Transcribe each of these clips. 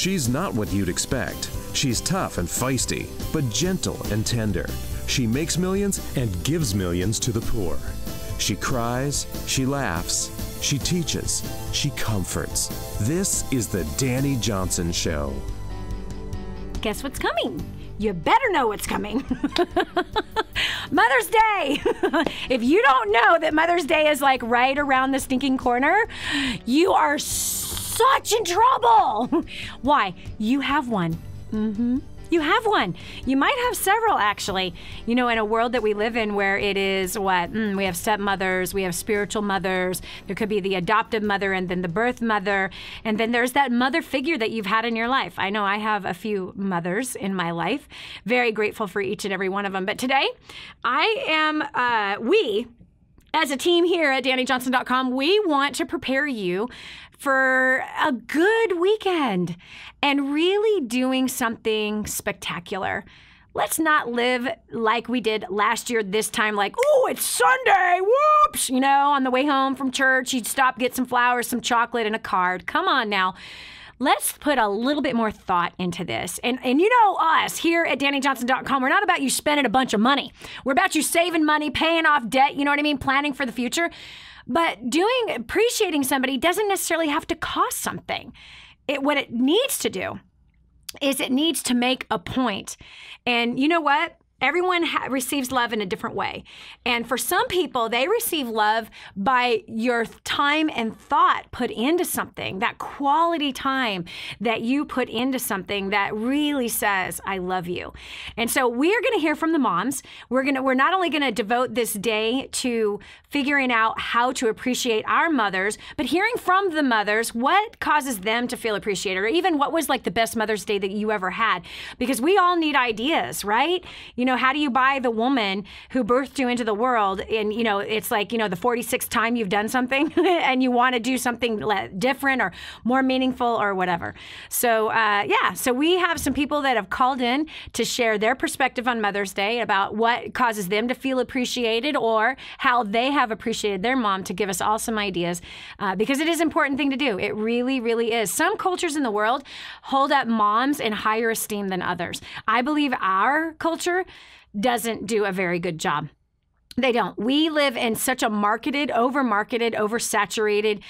She's not what you'd expect. She's tough and feisty, but gentle and tender. She makes millions and gives millions to the poor. She cries, she laughs, she teaches, she comforts. This is the Dani Johnson Show. Guess what's coming? You better know what's coming. Mother's Day. If you don't know that Mother's Day is like right around the stinking corner, you are such in trouble. Why? You have one. You have one. You might have several, actually. You know, in a world that we live in where it is what? We have stepmothers, we have spiritual mothers. There could be the adoptive mother and then the birth mother. And then there's that mother figure that you've had in your life. I know I have a few mothers in my life. Very grateful for each and every one of them. But today, we, as a team here at DaniJohnson.com, we want to prepare you for a good weekend and really doing something spectacular. Let's not live like we did last year this time, like, oh, it's Sunday, whoops, you know, on the way home from church, you'd stop, get some flowers, some chocolate, and a card. Come on now. Let's put a little bit more thought into this. And you know us here at DaniJohnson.com, we're not about you spending a bunch of money. We're about you saving money, paying off debt, you know what I mean, planning for the future. But appreciating somebody doesn't necessarily have to cost something. What it needs to do is it needs to make a point. And you know what? Everyone receives love in a different way. And for some people, they receive love by your time and thought put into something, that quality time that you put into something that really says, I love you. And so we are going to hear from the moms. We're not only going to devote this day to figuring out how to appreciate our mothers, but hearing from the mothers what causes them to feel appreciated, or even what was like the best Mother's Day that you ever had. Because we all need ideas, right? You know, how do you buy the woman who birthed you into the world? And, you know, it's like, you know, the 46th time you've done something and you want to do something different or more meaningful or whatever. So, so we have some people that have called in to share their perspective on Mother's Day about what causes them to feel appreciated or how they have appreciated their mom, to give us all some ideas, because it is an important thing to do. It really, really is. Some cultures in the world hold up moms in higher esteem than others. I believe our culture doesn't do a very good job. They don't. We live in such a over-marketed, oversaturated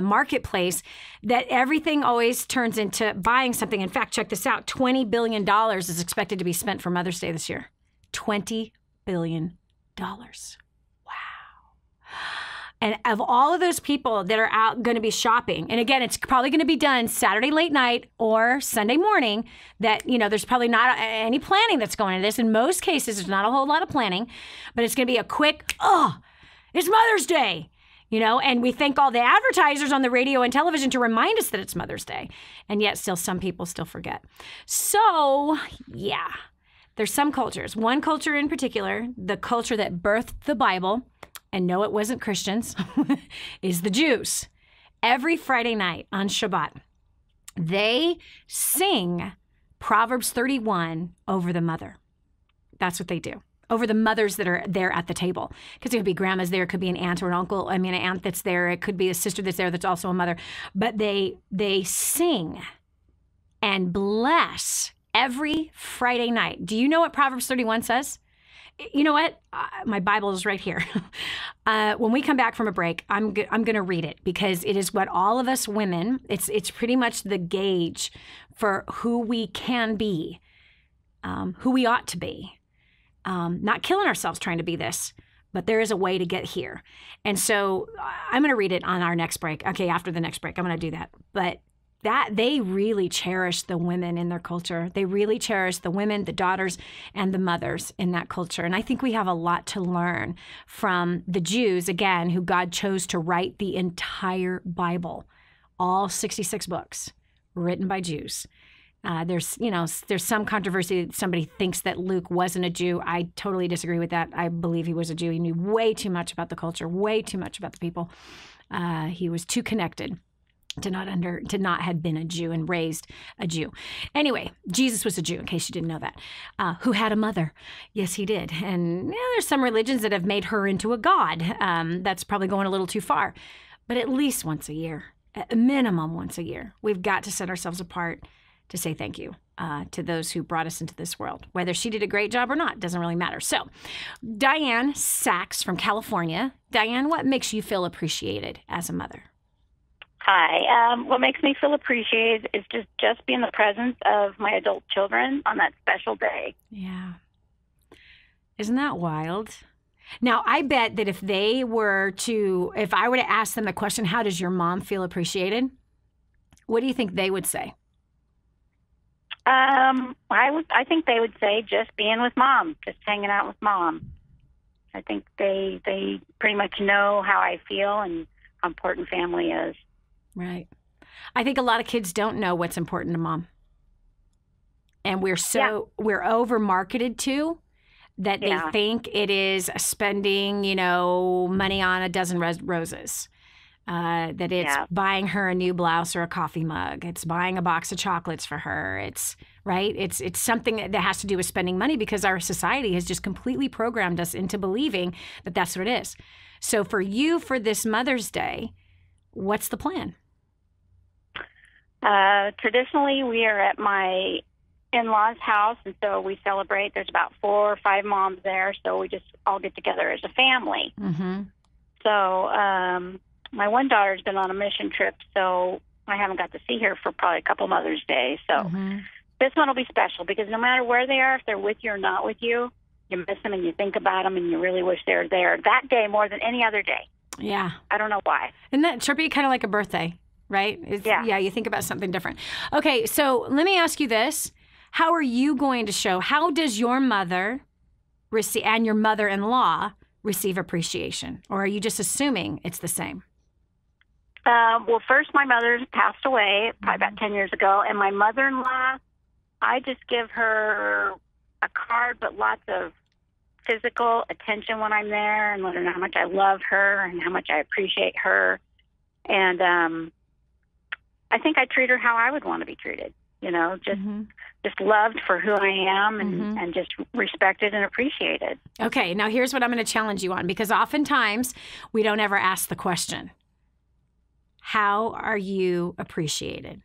marketplace that everything always turns into buying something. In fact, check this out. $20 billion is expected to be spent for Mother's Day this year. $20 billion. And of all of those people that are out going to be shopping, and again, it's probably going to be done Saturday late night or Sunday morning, that, you know, there's probably not any planning that's going into this. In most cases, there's not a whole lot of planning, but it's going to be a quick, it's Mother's Day, you know, and we thank all the advertisers on the radio and television to remind us that it's Mother's Day. And yet still some people still forget. So, yeah, there's some cultures. One culture in particular, the culture that birthed the Bible, and no, it wasn't Christians, is the Jews. Every Friday night on Shabbat, they sing Proverbs 31 over the mother. That's what they do. Over the mothers that are there at the table. Because there could be grandmas there, it could be an aunt or an uncle. I mean, an aunt that's there. It could be a sister that's there that's also a mother. But they sing and bless every Friday night. Do you know what Proverbs 31 says? You know what? My Bible is right here. When we come back from a break, I'm going to read it, because it is what all of us women, it's pretty much the gauge for who we can be, who we ought to be. Not killing ourselves trying to be this, but there is a way to get here. And so I'm going to read it on our next break. Okay, after the next break, I'm going to do that. But that they really cherish the women in their culture. They really cherish the women, the daughters, and the mothers in that culture. And I think we have a lot to learn from the Jews, again, who God chose to write the entire Bible, all 66 books written by Jews. There's some controversy that somebody thinks that Luke wasn't a Jew. I totally disagree with that. I believe he was a Jew. He knew way too much about the culture, way too much about the people. He was too connected to not have been a Jew and raised a Jew. Anyway, Jesus was a Jew, in case you didn't know that, who had a mother. Yes, he did. And there's some religions that have made her into a god. That's probably going a little too far. But at least once a year, At a minimum once a year. We've got to set ourselves apart to say thank you to those who brought us into this world. Whether she did a great job or not, doesn't really matter. So, Dianne Sachs from California. Dianne, what makes you feel appreciated as a mother? Hi. What makes me feel appreciated is just be in the presence of my adult children on that special day. Yeah. Isn't that wild? Now, I bet that if I were to ask them the question, how does your mom feel appreciated? What do you think they would say? I think they would say just being with mom, just hanging out with mom. I think they pretty much know how I feel and how important family is. Right. I think a lot of kids don't know what's important to mom. And we're over marketed to that they think it is spending, money on a dozen roses. That it's buying her a new blouse or a coffee mug. It's buying a box of chocolates for her. It's right. It's something that has to do with spending money because our society has just completely programmed us into believing that that's what it is. So for you, for this Mother's Day, what's the plan? Traditionally, we are at my in-laws' house, and so we celebrate. There's about 4 or 5 moms there, so we just all get together as a family. Mm-hmm. So my one daughter's been on a mission trip, so I haven't got to see her for probably a couple Mother's Days. So this one will be special because no matter where they are, if they're with you or not with you, you miss them and you think about them and you really wish they were there that day more than any other day. Yeah. I don't know why. Isn't that trippy? Kind of like a birthday, right? Yeah, you think about something different. Okay, so let me ask you this. How are you going to show, how does your mother receive and your mother-in-law receive appreciation? Or are you just assuming it's the same? Well, first, my mother passed away probably about 10 years ago, and my mother-in-law, I just give her a card, but lots of physical attention when I'm there and let her know how much I love her and how much I appreciate her. And I think I treat her how I would want to be treated, just loved for who I am and just respected and appreciated. Okay, now here's what I'm going to challenge you on, because oftentimes we don't ever ask the question. How are you appreciated?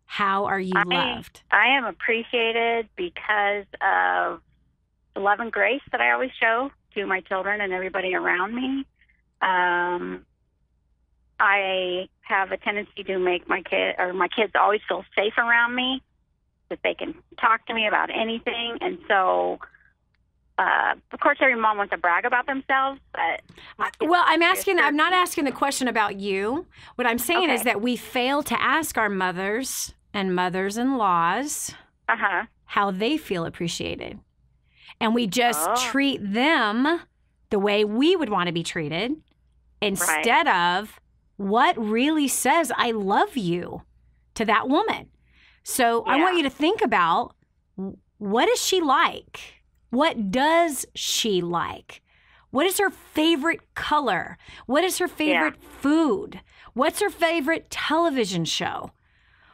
How are you loved? I am appreciated because of the love and grace that I always show to my children and everybody around me. I have a tendency to make my kids always feel safe around me, that they can talk to me about anything. And so, of course, every mom wants to brag about themselves, but I'm not asking the question about you. What I'm saying is that we fail to ask our mothers and mothers-in-laws how they feel appreciated. And we just treat them the way we would want to be treated instead of what really says, I love you to that woman. So I want you to think about, what is she like? What does she like? What is her favorite color? What is her favorite food? What's her favorite television show?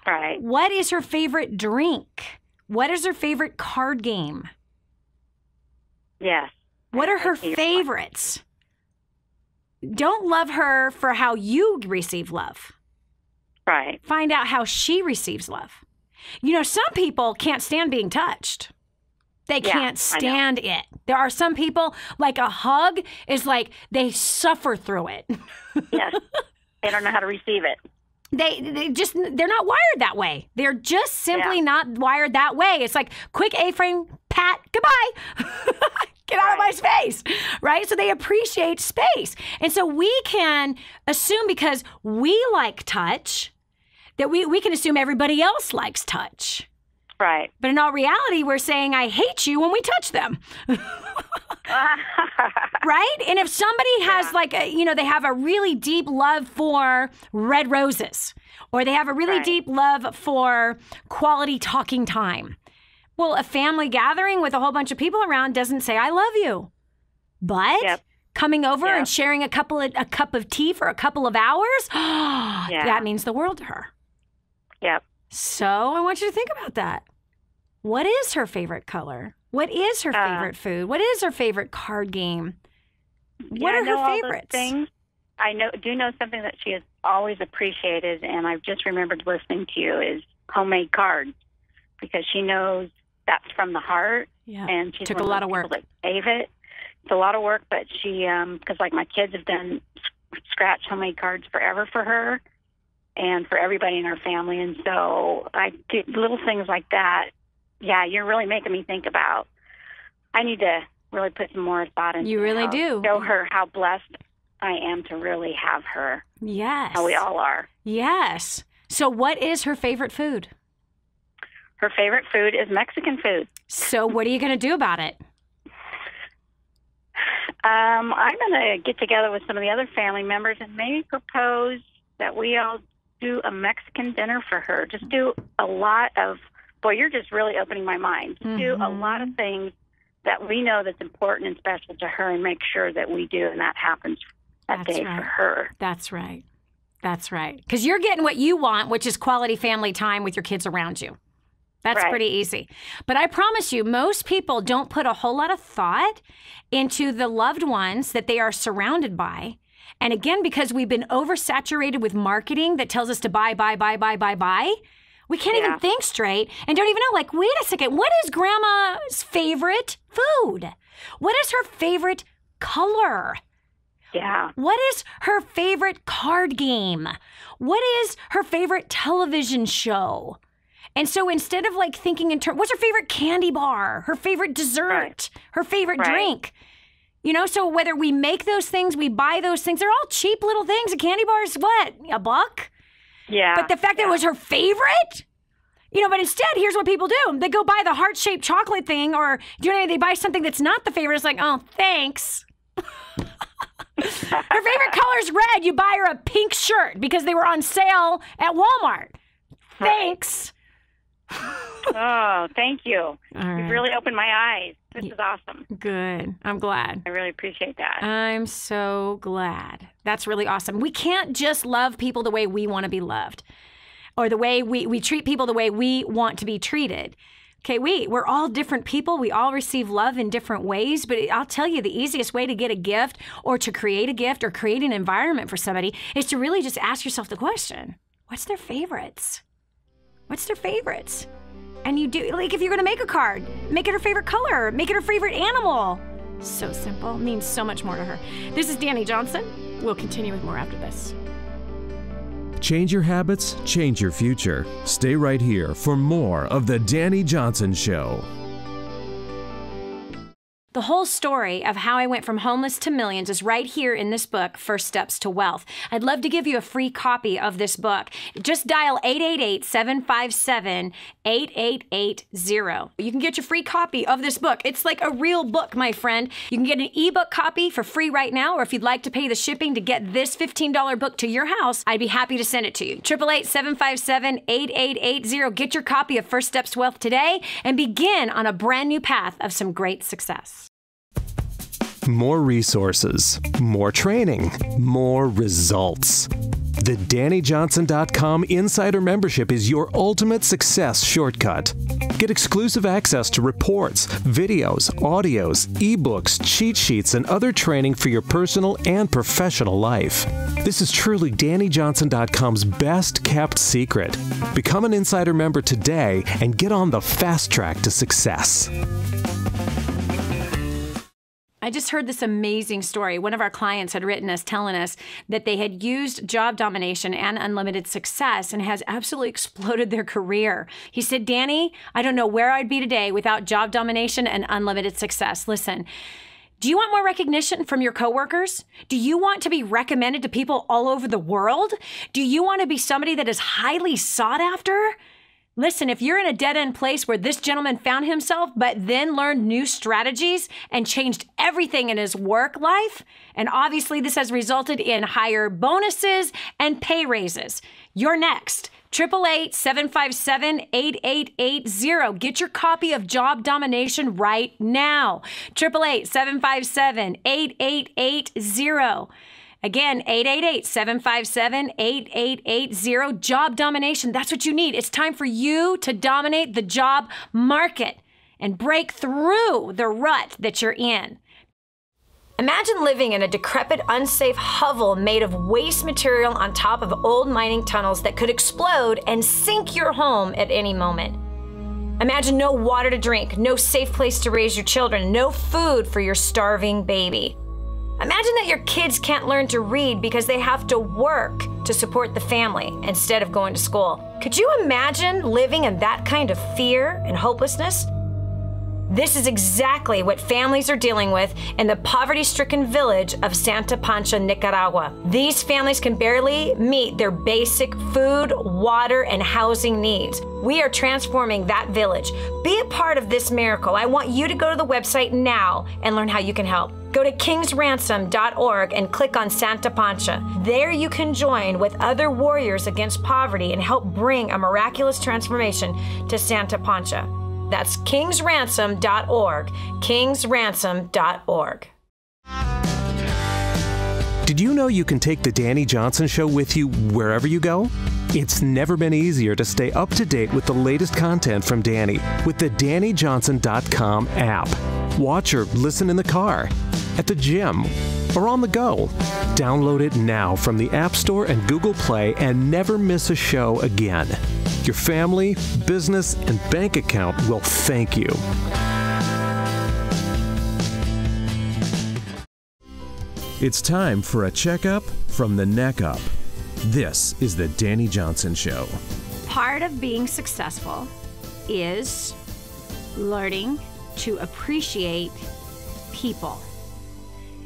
Right. What is her favorite drink? What is her favorite card game? Yes. What are her favorites? Don't love her for how you receive love. Right. Find out how she receives love. Some people can't stand being touched. They can't stand it. There are some people, like a hug is like they suffer through it. Yes. They don't know how to receive it. They're not wired that way. They're just simply not wired that way. It's like quick A-frame, pat, goodbye. Get out of my space, right? So they appreciate space. And so we can assume, because we like touch, that we can assume everybody else likes touch. Right. But in all reality, we're saying, I hate you when we touch them. Right? And if somebody has they have a really deep love for red roses, or they have a really deep love for quality talking time. Well, a family gathering with a whole bunch of people around doesn't say, I love you. But coming over and sharing a cup of tea for a couple of hours, that means the world to her. Yep. So I want you to think about that. What is her favorite color? What is her favorite food? What is her favorite card game? What are her favorites? Things. do know something that she has always appreciated, and I've just remembered listening to you, is homemade cards, because she knows that's from the heart. Yeah. And she took a lot of work. That gave it. It's a lot of work, but she, because like my kids have done scratch homemade cards forever for her and for everybody in our family. And so I do little things like that. Yeah, you're really making me think about, I need to really put some more thought into. You really do. Show her how blessed I am to really have her. Yes. How we all are. Yes. So what is her favorite food? Her favorite food is Mexican food. So what are you going to do about it? I'm going to get together with some of the other family members and maybe propose that we all do a Mexican dinner for her. Just do a lot of, boy, you're just really opening my mind. Just do a lot of things that we know that's important and special to her, and make sure that we do, and that happens that day for her. That's right. That's right. Because you're getting what you want, which is quality family time with your kids around you. That's pretty easy. But I promise you, most people don't put a whole lot of thought into the loved ones that they are surrounded by. And again, because we've been oversaturated with marketing that tells us to buy, we can't even think straight and don't even know, like, wait a second, what is grandma's favorite food? What is her favorite color? Yeah. What is her favorite card game? What is her favorite television show? And so instead of like thinking in terms, what's her favorite candy bar, her favorite dessert, her favorite drink? You know, so whether we make those things, we buy those things, they're all cheap little things. A candy bar is what, $1? Yeah. But the fact that it was her favorite, you know, but instead, here's what people do. They go buy the heart-shaped chocolate thing, or do you know, they buy something that's not the favorite. It's like, oh, thanks. Her favorite color is red. You buy her a pink shirt because they were on sale at Walmart. Thanks. Oh, thank you. All right. You've really opened my eyes. This is awesome. Good. I'm glad. I really appreciate that. I'm so glad. That's really awesome. We can't just love people the way we want to be loved, or the way we treat people the way we want to be treated. Okay, we're all different people. We all receive love in different ways, but I'll tell you, the easiest way to get a gift or to create a gift or create an environment for somebody is to really just ask yourself the question, what's their favorites? What's their favorites? And you do, like, if you're going to make a card, make it her favorite color, make it her favorite animal. So simple, means so much more to her. This is Dani Johnson. We'll continue with more after this. Change your habits, change your future. Stay right here for more of The Dani Johnson Show. The whole story of how I went from homeless to millions is right here in this book, First Steps to Wealth. I'd love to give you a free copy of this book. Just dial 888-757-8880. You can get your free copy of this book. It's like a real book, my friend. You can get an ebook copy for free right now, or if you'd like to pay the shipping to get this $15 book to your house, I'd be happy to send it to you. 888-757-8880. Get your copy of First Steps to Wealth today and begin on a brand new path of some great success. More resources, more training, more results. The DaniJohnson.com Insider Membership is your ultimate success shortcut. Get exclusive access to reports, videos, audios, ebooks, cheat sheets, and other training for your personal and professional life. This is truly DaniJohnson.com's best kept secret. Become an Insider member today and get on the fast track to success. I just heard this amazing story. One of our clients had written us telling us that they had used job domination and unlimited success and has absolutely exploded their career. He said, Dani, I don't know where I'd be today without job domination and unlimited success. Listen, do you want more recognition from your coworkers? Do you want to be recommended to people all over the world? Do you want to be somebody that is highly sought after? Listen, if you're in a dead-end place where this gentleman found himself, but then learned new strategies and changed everything in his work life, and obviously this has resulted in higher bonuses and pay raises, you're next. 888-757-8880. Get your copy of Job Domination right now. 888-757-8880. Again, 888-757-8880. Job domination. That's what you need. It's time for you to dominate the job market and break through the rut that you're in. Imagine living in a decrepit, unsafe hovel made of waste material on top of old mining tunnels that could explode and sink your home at any moment. Imagine no water to drink, no safe place to raise your children, no food for your starving baby. Imagine that your kids can't learn to read because they have to work to support the family instead of going to school. Could you imagine living in that kind of fear and hopelessness? This is exactly what families are dealing with in the poverty-stricken village of Santa Pancha, Nicaragua. These families can barely meet their basic food, water, and housing needs. We are transforming that village. Be a part of this miracle. I want you to go to the website now and learn how you can help. Go to kingsransom.org and click on Santa Pancha. There you can join with other warriors against poverty and help bring a miraculous transformation to Santa Pancha. That's kingsransom.org, kingsransom.org. Did you know you can take the Dani Johnson Show with you wherever you go? It's never been easier to stay up to date with the latest content from Dani with the DaniJohnson.com app. Watch or listen in the car, at the gym, or on the go. Download it now from the App Store and Google Play and never miss a show again. Your family, business, and bank account will thank you. It's time for a checkup from the neck up. This is the Dani Johnson Show. Part of being successful is learning to appreciate people.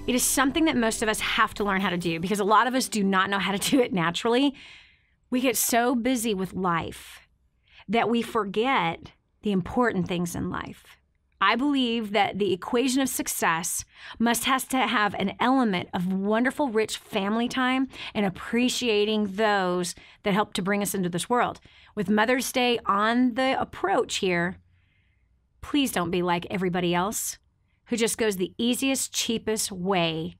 It is something that most of us have to learn how to do because a lot of us do not know how to do it naturally. We get so busy with life that we forget the important things in life. I believe that the equation of success has to have an element of wonderful, rich family time and appreciating those that help to bring us into this world. With Mother's Day on the approach here, please don't be like everybody else who just goes the easiest, cheapest way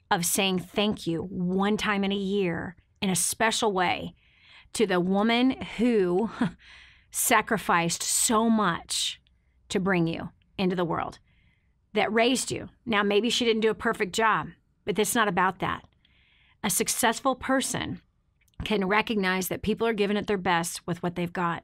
of saying thank you one time in a year in a special way to the woman who sacrificed so much to bring you into the world, that raised you. Now, maybe she didn't do a perfect job, but it's not about that. A successful person can recognize that people are giving it their best with what they've got.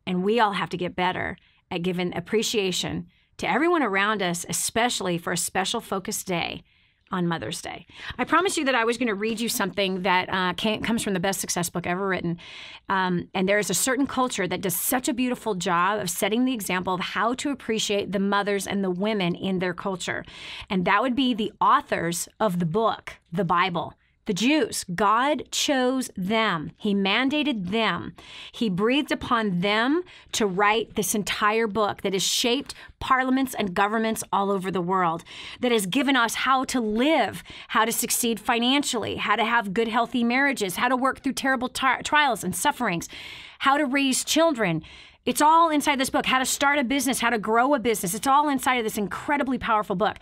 And we all have to get better at giving appreciation to everyone around us, especially for a special focused day on Mother's Day. I promised you that I was going to read you something that comes from the best success book ever written. And there is a certain culture that does such a beautiful job of setting the example of how to appreciate the mothers and the women in their culture. And that would be the authors of the book, the Bible. The Jews. God chose them. He mandated them. He breathed upon them to write this entire book that has shaped parliaments and governments all over the world, that has given us how to live, how to succeed financially, how to have good, healthy marriages, how to work through terrible trials and sufferings, how to raise children. It's all inside this book. How to start a business, how to grow a business. It's all inside of this incredibly powerful book.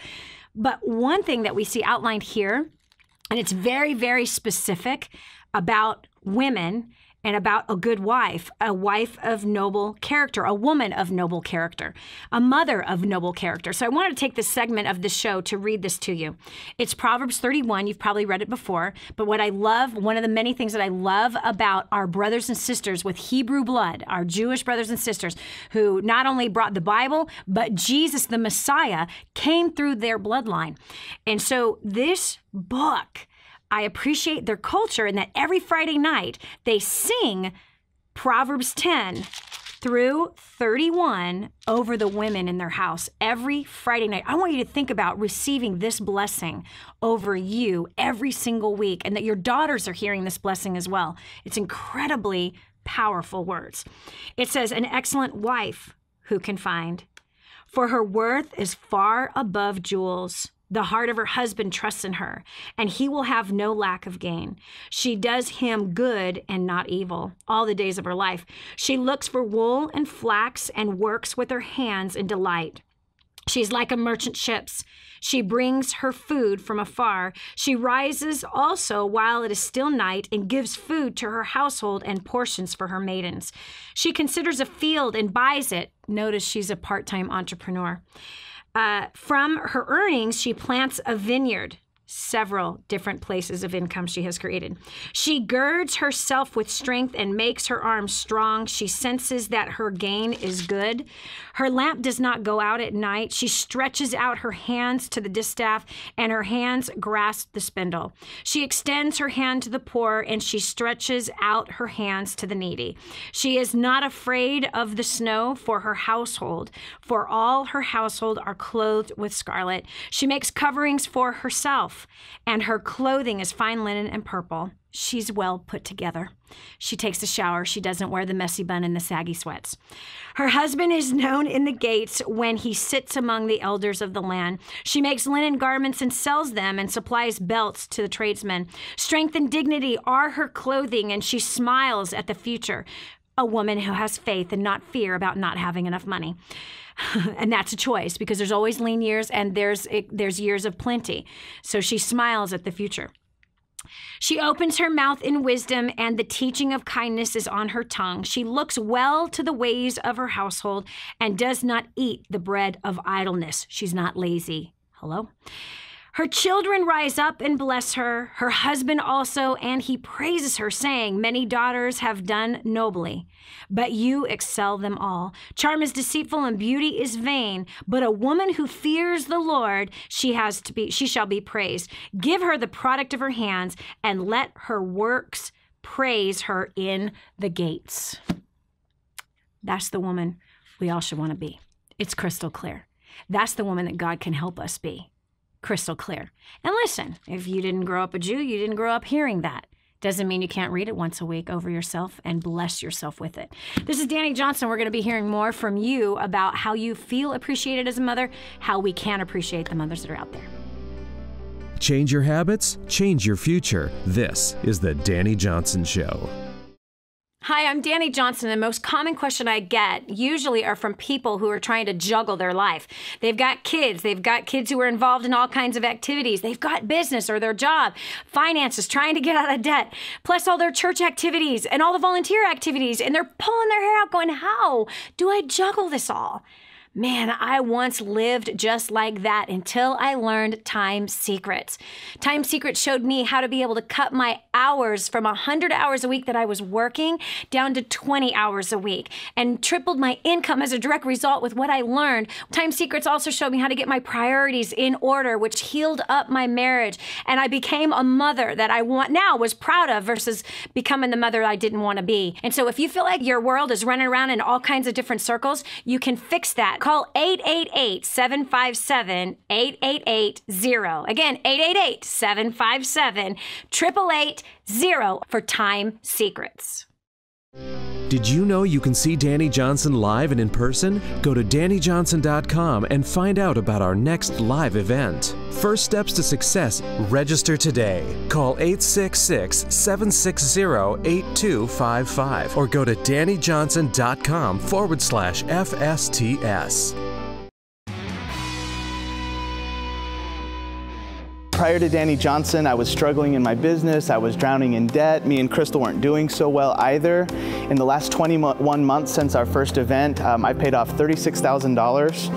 But one thing that we see outlined here, and it's very, very specific about women and about a good wife, a wife of noble character, a woman of noble character, a mother of noble character. So I wanted to take this segment of the show to read this to you. It's Proverbs 31. You've probably read it before. But what I love, one of the many things that I love about our brothers and sisters with Hebrew blood, our Jewish brothers and sisters, who not only brought the Bible, but Jesus, the Messiah, came through their bloodline. And so this book, I appreciate their culture in that every Friday night they sing Proverbs 10 through 31 over the women in their house every Friday night. I want you to think about receiving this blessing over you every single week, and that your daughters are hearing this blessing as well. It's incredibly powerful words. It says, an excellent wife who can find, for her worth is far above jewels. The heart of her husband trusts in her, and he will have no lack of gain. She does him good and not evil all the days of her life. She looks for wool and flax and works with her hands in delight. She's like a merchant ships. She brings her food from afar. She rises also while it is still night and gives food to her household and portions for her maidens. She considers a field and buys it. Notice she's a part-time entrepreneur. From her earnings, she plants a vineyard. Several different places of income she has created. She girds herself with strength and makes her arms strong. She senses that her gain is good. Her lamp does not go out at night. She stretches out her hands to the distaff, and her hands grasp the spindle. She extends her hand to the poor, and she stretches out her hands to the needy. She is not afraid of the snow for her household, for all her household are clothed with scarlet. She makes coverings for herself, and her clothing is fine linen and purple. She's well put together. She takes a shower. She doesn't wear the messy bun and the saggy sweats. Her husband is known in the gates when he sits among the elders of the land. She makes linen garments and sells them and supplies belts to the tradesmen. Strength and dignity are her clothing, and she smiles at the future. A woman who has faith and not fear about not having enough money. And that's a choice, because there's always lean years and there's years of plenty. So she smiles at the future. She opens her mouth in wisdom, and the teaching of kindness is on her tongue. She looks well to the ways of her household and does not eat the bread of idleness. She's not lazy. Hello? Her children rise up and bless her, her husband also, and he praises her, saying, "Many daughters have done nobly, but you excel them all. Charm is deceitful and beauty is vain, but a woman who fears the Lord, she shall be praised. Give her the product of her hands, and let her works praise her in the gates." That's the woman we all should want to be. It's crystal clear. That's the woman that God can help us be. Crystal clear. And listen, if you didn't grow up a Jew, you didn't grow up hearing that. Doesn't mean you can't read it once a week over yourself and bless yourself with it. This is Dani Johnson. We're going to be hearing more from you about how you feel appreciated as a mother, how we can appreciate the mothers that are out there. Change your habits, change your future. This is the Dani Johnson Show. Hi, I'm Dani Johnson. The most common question I get usually are from people who are trying to juggle their life. They've got kids who are involved in all kinds of activities. They've got business or their job, finances, trying to get out of debt, plus all their church activities and all the volunteer activities, and they're pulling their hair out going, how do I juggle this all? Man, I once lived just like that until I learned Time Secrets. Time Secrets showed me how to be able to cut my hours from 100 hours a week that I was working down to 20 hours a week, and tripled my income as a direct result with what I learned. Time Secrets also showed me how to get my priorities in order, which healed up my marriage, and I became a mother that I was proud of versus becoming the mother I didn't want to be. And so if you feel like your world is running around in all kinds of different circles, you can fix that. Call 888-757-8880. Again, 888-757-8880 for Time Secrets. Did you know you can see Dani Johnson live and in person? Go to DaniJohnson.com and find out about our next live event. First steps to success. Register today. Call 866-760-8255 or go to DaniJohnson.com/FSTS. Prior to Dani Johnson, I was struggling in my business. I was drowning in debt. Me and Crystal weren't doing so well either. In the last 21 months since our first event, I paid off $36,000.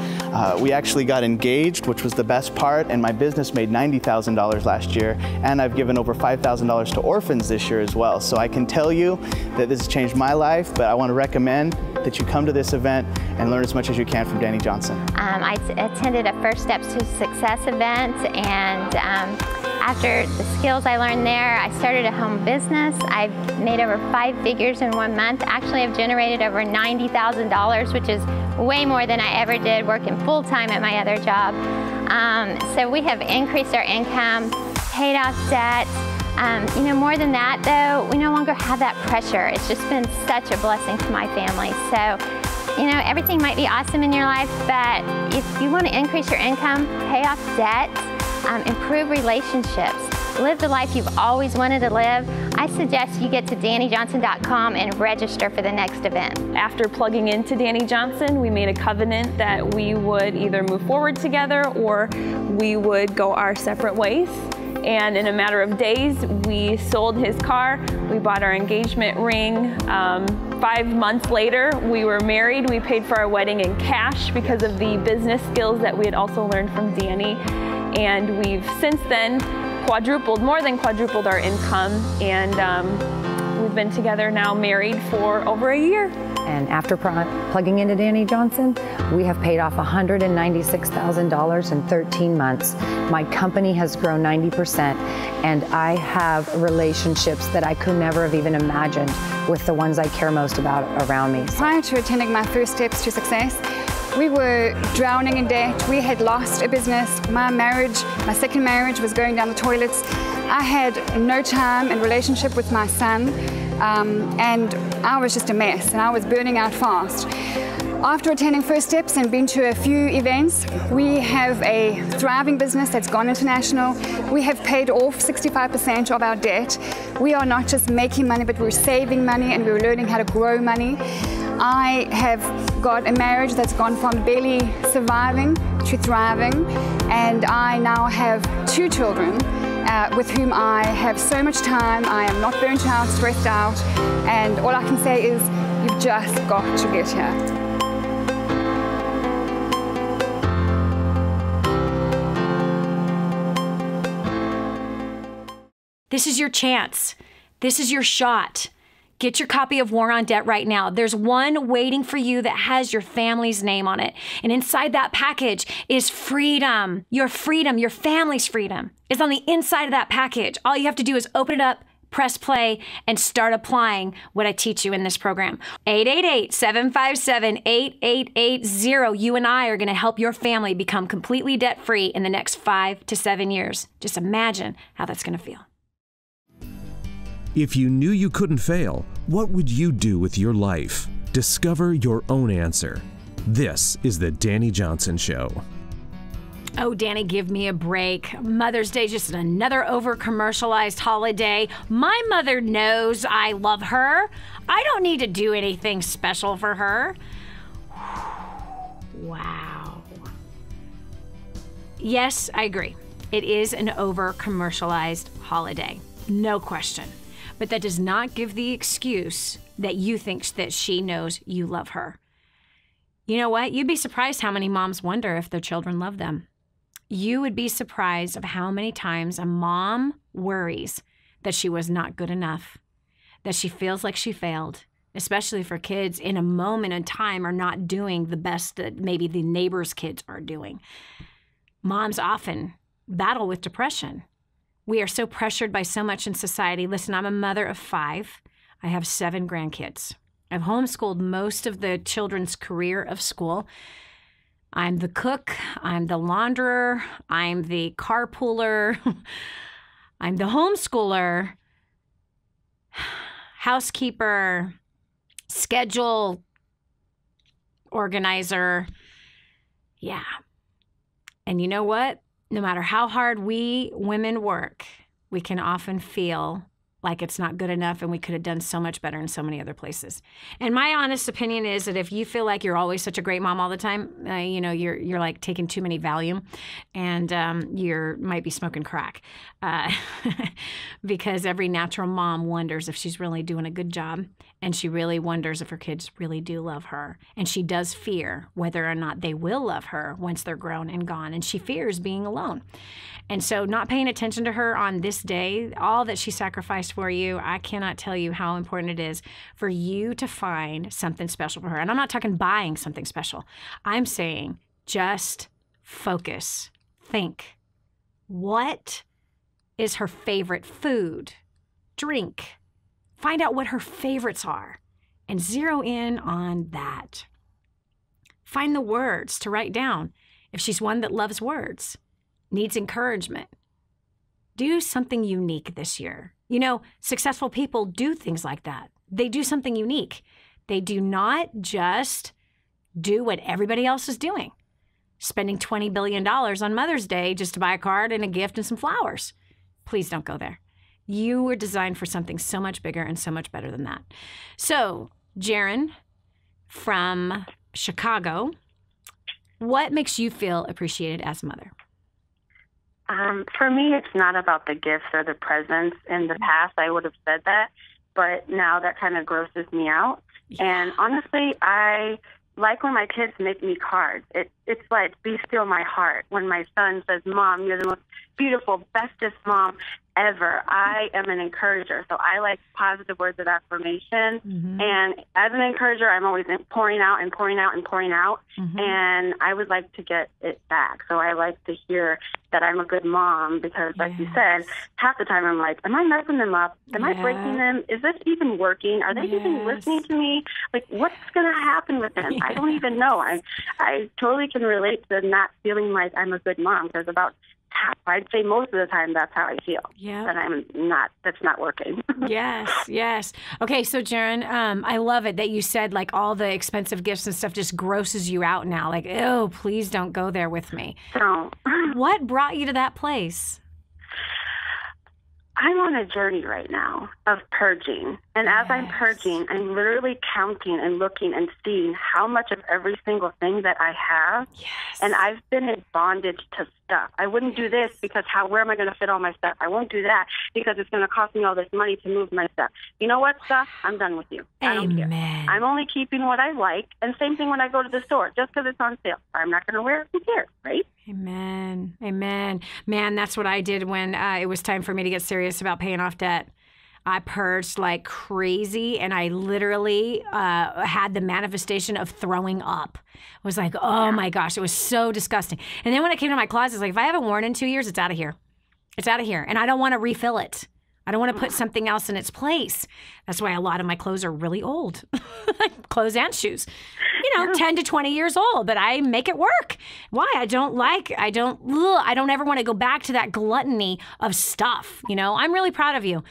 We actually got engaged, which was the best part, and my business made $90,000 last year, and I've given over $5,000 to orphans this year as well. So I can tell you that this has changed my life, but I want to recommend that you come to this event and learn as much as you can from Dani Johnson. I attended a First Steps to Success event, and after the skills I learned there, I started a home business. I've made over 5 figures in 1 month. Actually, I've generated over $90,000, which is way more than I ever did working full-time at my other job. So we have increased our income, paid off debt. More than that, though, we no longer have that pressure. It's just been such a blessing to my family. So, everything might be awesome in your life, but if you want to increase your income, pay off debt, improve relationships, live the life you've always wanted to live, I suggest you get to DaniJohnson.com and register for the next event. After plugging into Dani Johnson, we made a covenant that we would either move forward together or we would go our separate ways. And in a matter of days, we sold his car, we bought our engagement ring, 5 months later, we were married. We paid for our wedding in cash because of the business skills that we had also learned from Dani. And we've since then more than quadrupled our income. And we've been together now, married for over a year. And after plugging into Dani Johnson, we have paid off $196,000 in 13 months. My company has grown 90%, and I have relationships that I could never have even imagined with the ones I care most about around me. Prior to attending my first steps to success, we were drowning in debt. We had lost a business. My second marriage was going down the toilets. I had no time and relationship with my son. And I was just a mess, and I was burning out fast. After attending First Steps and been to a few events, we have a thriving business that's gone international. We have paid off 65% of our debt. We are not just making money, but we're saving money, and we're learning how to grow money. I have got a marriage that's gone from barely surviving to thriving, and I now have 2 children. With whom I have so much time. I am not burnt out, stressed out, and all I can say is you've just got to get here. This is your chance. This is your shot. Get your copy of War on Debt right now. There's one waiting for you that has your family's name on it. And inside that package is freedom. Your family's freedom is on the inside of that package. All you have to do is open it up, press play, and start applying what I teach you in this program. 888-757-8880. You and I are going to help your family become completely debt-free in the next 5 to 7 years. Just imagine how that's going to feel. If you knew you couldn't fail, what would you do with your life? Discover your own answer. This is the Dani Johnson Show. Oh, Dani, give me a break. Mother's Day is just another over-commercialized holiday. My mother knows I love her. I don't need to do anything special for her. Wow. Yes, I agree. It is an over-commercialized holiday. No question. But that does not give the excuse that you think that she knows you love her. You know what? You'd be surprised how many moms wonder if their children love them. You would be surprised of how many times a mom worries that she was not good enough, that she feels like she failed, especially for kids in a moment in time are not doing the best that maybe the neighbor's kids are doing. Moms often battle with depression. We are so pressured by so much in society. Listen, I'm a mother of 5. I have 7 grandkids. I've homeschooled most of the children's career of school. I'm the cook. I'm the launderer. I'm the carpooler. I'm the homeschooler, housekeeper, schedule organizer. Yeah. And you know what? No matter how hard we women work, we can often feel like it's not good enough and we could have done so much better in so many other places. And my honest opinion is that if you feel like you're always such a great mom all the time, you're like taking too many Valium and you might be smoking crack. Because every natural mom wonders if she's really doing a good job, and she really wonders if her kids really do love her. And she does fear whether or not they will love her once they're grown and gone. And she fears being alone. And so not paying attention to her on this day, all that she sacrificed for you, I cannot tell you how important it is for you to find something special for her. And I'm not talking buying something special. I'm saying just focus. Think. What is her favorite food, drink? Find out what her favorites are and zero in on that. Find the words to write down if she's one that loves words, needs encouragement. Do something unique this year. You know, successful people do things like that. They do something unique. They do not just do what everybody else is doing, spending $20 billion on Mother's Day just to buy a card and a gift and some flowers. Please don't go there. You were designed for something so much bigger and so much better than that. So, Jaron from Chicago, what makes you feel appreciated as a mother? For me, it's not about the gifts or the presents. In the past, I would have said that, but now that kind of grosses me out. And honestly, I like when my kids make me cards. It's like, be still my heart. When my son says, Mom, you're the most beautiful, bestest mom ever. I am an encourager, so I like positive words of affirmation. And as an encourager, I'm always pouring out and pouring out and pouring out. And I would like to get it back. So I like to hear that I'm a good mom because, like you said, half the time I'm like, am I messing them up? Am I breaking them? Is this even working? Are they even listening to me? Like, what's going to happen with them? I don't even know. I totally can relate to not feeling like I'm a good mom because I'd say most of the time that's how I feel. That that's not working. Yes. Okay, so Jaron, I love it that you said like all the expensive gifts and stuff just grosses you out now. Like, oh, please don't go there with me. No. What brought you to that place? I'm on a journey right now of purging. And as I'm purging, I'm literally counting and looking and seeing how much of every single thing that I have. And I've been in bondage to stuff. I wouldn't do this because where am I going to fit all my stuff? I won't do that because it's going to cost me all this money to move my stuff. You know what, stuff? I'm done with you. I don't care. I'm only keeping what I like. And same thing when I go to the store. Just because it's on sale. I'm not going to wear it. Who cares, right? Amen. Man, that's what I did when it was time for me to get serious about paying off debt. I purged like crazy, and I literally had the manifestation of throwing up. I was like, oh my gosh, it was so disgusting. And then when it came to my closet, it's like, if I haven't worn it in 2 years, it's out of here. It's out of here. And I don't want to refill it. I don't want to put something else in its place. That's why a lot of my clothes are really old. Clothes and shoes. 10 to 20 years old, but I make it work. Why? I don't ever want to go back to that gluttony of stuff. I'm really proud of you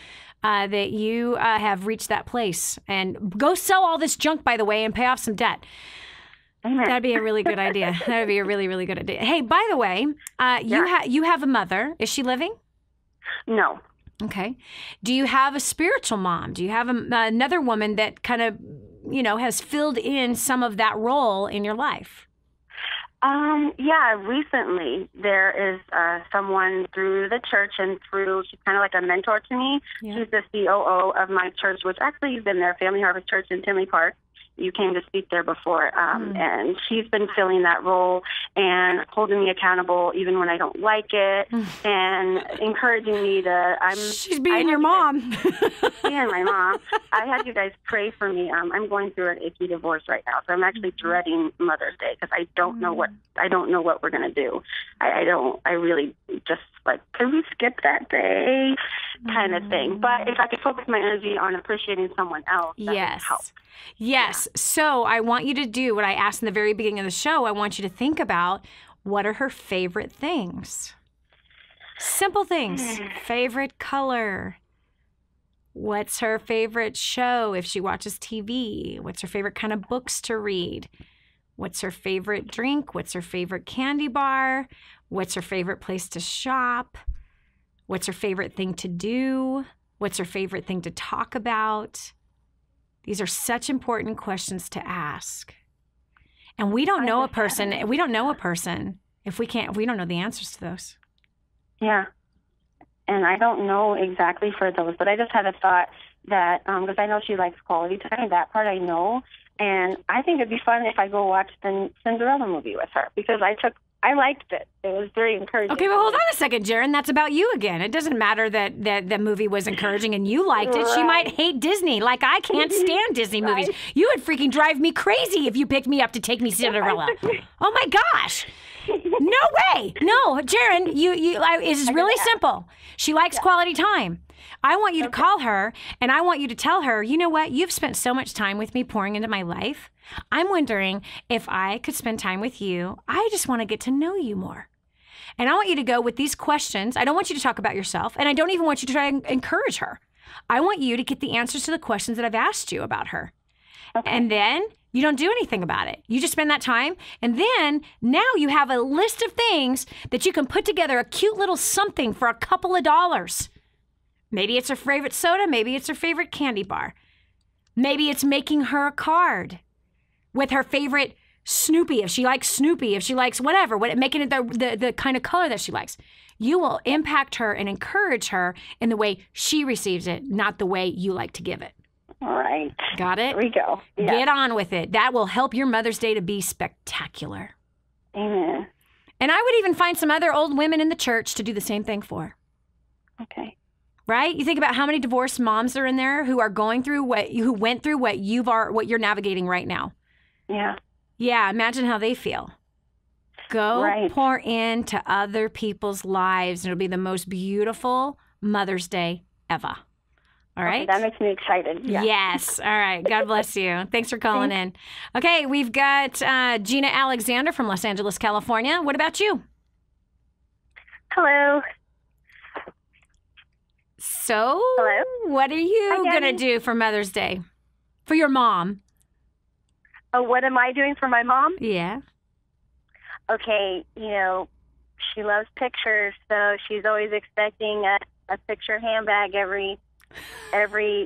that you have reached that place. And go sell all this junk, by the way, and pay off some debt. That'd be a really good idea. That'd be a really, really good idea. Hey, by the way, you have a mother. Is she living? No. Okay. Do you have a spiritual mom? Do you have another woman that kind of, has filled in some of that role in your life? Recently there is someone through the church and she's kind of like a mentor to me. She's the COO of my church, which actually has been there, Family Harvest Church in Tinley Park. You came to speak there before. And she's been filling that role and holding me accountable even when I don't like it and encouraging me to... She's being your mom. Being my mom. I had you guys pray for me. I'm going through an icky divorce right now, so I'm actually dreading Mother's Day because I don't know what we're going to do. I really just like, can we skip that day kind of thing? But if I could focus my energy on appreciating someone else, that would help. Yes. So I want you to do what I asked in the very beginning of the show. I want you to think about what are her favorite things. Simple things. Favorite color. What's her favorite show if she watches TV? What's her favorite kind of books to read? What's her favorite drink? What's her favorite candy bar? What's her favorite place to shop? What's her favorite thing to do? What's her favorite thing to talk about? These are such important questions to ask. And we don't know a person if we don't know the answers to those. Yeah. And I don't know exactly for those, but I just had a thought that, because I know she likes quality time, that part I know. And I think it'd be fun if I go watch the Cinderella movie with her because I liked it. It was very encouraging. Okay, well, hold on a second, Jaron. That's about you again. It doesn't matter that the movie was encouraging and you liked it. She might hate Disney. Like, I can't stand Disney movies. You would freaking drive me crazy if you picked me up to take me Cinderella. Oh, my gosh. No way. No, Jaron, it's really simple. She likes quality time. I want you to call her, and I want you to tell her, you know what? You've spent so much time with me pouring into my life. I'm wondering if I could spend time with you. I just want to get to know you more. And I want you to go with these questions. I don't want you to talk about yourself, and I don't even want you to try and encourage her. I want you to get the answers to the questions that I've asked you about her. Okay. And then you don't do anything about it. You just spend that time, and then now you have a list of things that you can put together, a cute little something for a couple of dollars. Maybe it's her favorite soda. Maybe it's her favorite candy bar. Maybe it's making her a card with her favorite Snoopy, if she likes Snoopy, if she likes whatever, making it the kind of color that she likes. You will impact her and encourage her in the way she receives it, not the way you like to give it. All right. Got it? Here we go. Yes. Get on with it. That will help your Mother's Day to be spectacular. Amen. And I would even find some other old women in the church to do the same thing for. Okay. Right? You think about how many divorced moms are in there who are going through who went through what you're navigating right now. Yeah. Yeah, imagine how they feel. Go pour into other people's lives. It'll be the most beautiful Mother's Day ever. All right? Okay, that makes me excited. Yeah. Yes. All right. God bless you. Thanks for calling in. Okay, we've got Gina Alexander from Los Angeles, California. What about you? Hello. So, hello. What are you going to do for Mother's Day? For your mom? Oh, what am I doing for my mom? Yeah. Okay, she loves pictures, so she's always expecting a picture handbag every